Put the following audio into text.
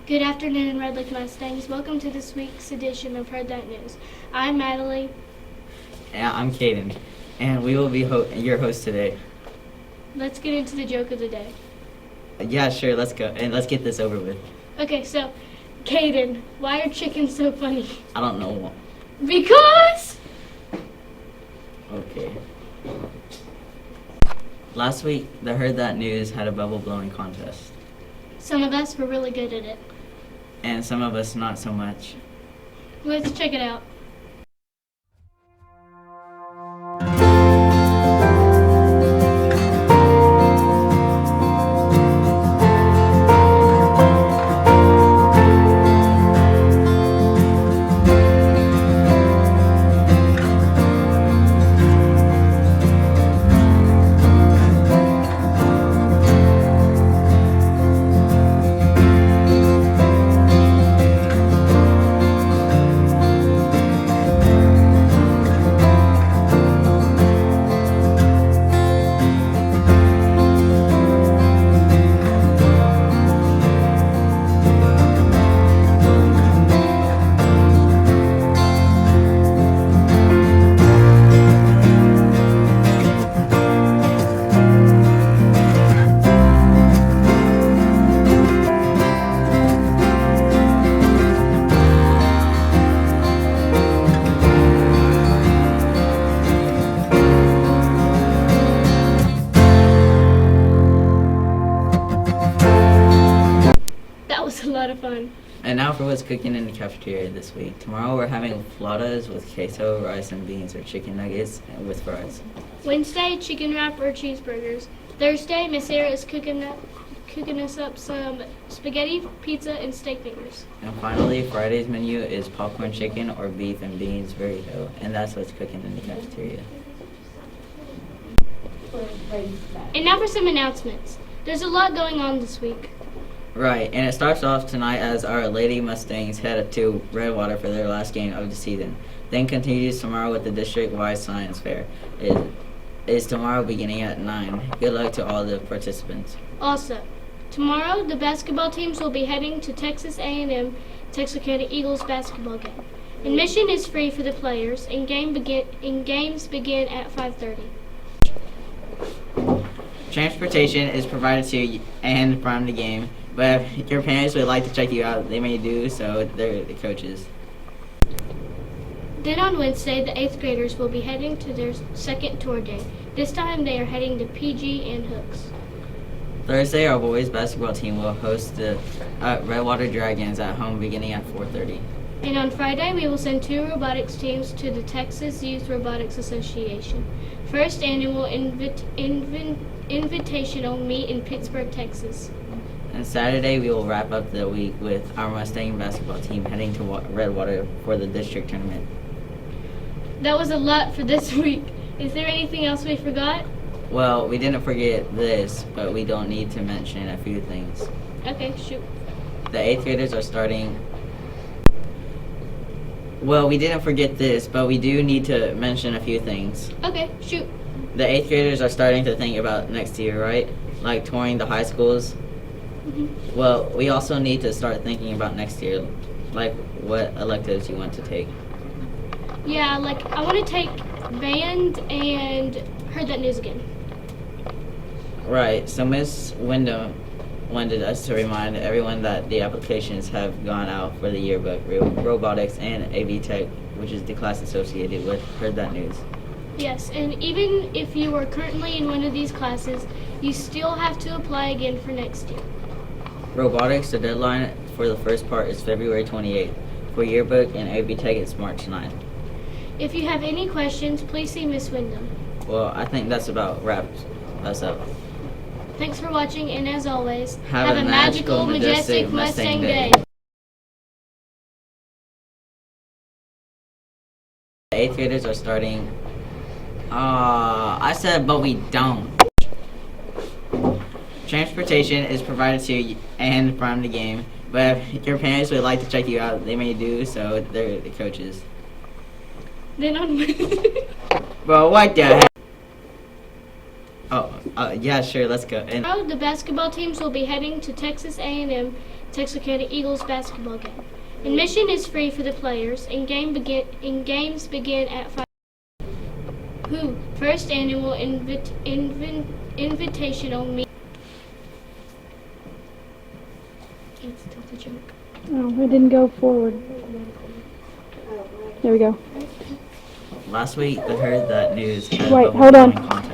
Good afternoon, Red Lake Mustangs. Welcome to this week's edition of Heard That News. I'm Natalie. And I'm Caden, and we will be your host today. Let's get into the joke of the day. Yeah, sure, let's go, and let's get this over with. Okay, so, Caden, why are chickens so funny? I don't know. Because! Okay. Last week, the Heard That News had a bubble blowing contest, Some of us were really good at it. and some of us not so much. Let's check it out. That was a lot of fun. And now for what's cooking in the cafeteria this week. Tomorrow we're having flautas with queso, rice, and beans, or chicken nuggets with fries. Wednesday, chicken wrap or cheeseburgers. Thursday, Miss Sarah is cooking us up some spaghetti, pizza, and steak fingers. And finally, Friday's menu is popcorn chicken or beef and beans burrito, and that's what's cooking in the cafeteria. And now for some announcements. There's a lot going on this week. Right, and it starts off tonight as our Lady Mustangs head to Redwater for their last game of the season. Then continues tomorrow with the district-wide science fair. It is tomorrow beginning at 9. Good luck to all the participants. Also, tomorrow the basketball teams will be heading to Texas A&M Texarkana Eagles basketball game. Admission is free for the players, and games begin at 5:30. Transportation is provided to and from the game, but if your parents would like to check you out, they may do so. They're the coaches. Then on Wednesday, the 8th graders will be heading to their second tour day. This time they are heading to PG and Hooks. Thursday, our boys basketball team will host the Redwater Dragons at home beginning at 4:30. And on Friday, we will send 2 robotics teams to the Texas Youth Robotics Association. First annual invitational meet in Pittsburgh, Texas. And Saturday, we will wrap up the week with our Mustang basketball team heading to Redwater for the district tournament. That was a lot for this week. Is there anything else we forgot? Well, we didn't forget this, but we don't need to mention a few things. Okay, shoot. The 8th graders are starting... Well, we didn't forget this, but we do need to mention a few things. Okay, shoot. The 8th graders are starting to think about next year, right? Like touring the high schools. Mm-hmm. Well, we also need to start thinking about next year, like what electives you want to take. Yeah, like I want to take band and Heard That News again. Right, so Miss Wyndham wanted us to remind everyone that the applications have gone out for the yearbook, robotics, and AV Tech, which is the class associated with Heard That News. Yes, and even if you are currently in one of these classes, you still have to apply again for next year. Robotics, the deadline for the first part is February 28th. For yearbook and AV Tech, it's March 9th. If you have any questions, please see Miss Wyndham. Well, I think that's about wraps us up. Thanks for watching, and as always, Have a magical, majestic Mustang Day. The 8th graders are starting... I said, but we don't. Transportation is provided to and from the game, but if your parents would like to check you out, they may do so. They're the coaches. Then on Bro, what the heck? Oh. Yeah, sure, let's go. And Tomorrow, the basketball teams will be heading to Texas A&M Texarkana Eagles basketball game. Admission is free for the players, and games begin at 5. Who? First annual invitational meet. Can't tell the joke. Oh, it didn't go forward. There we go. last week I heard that news. Wait, hold on.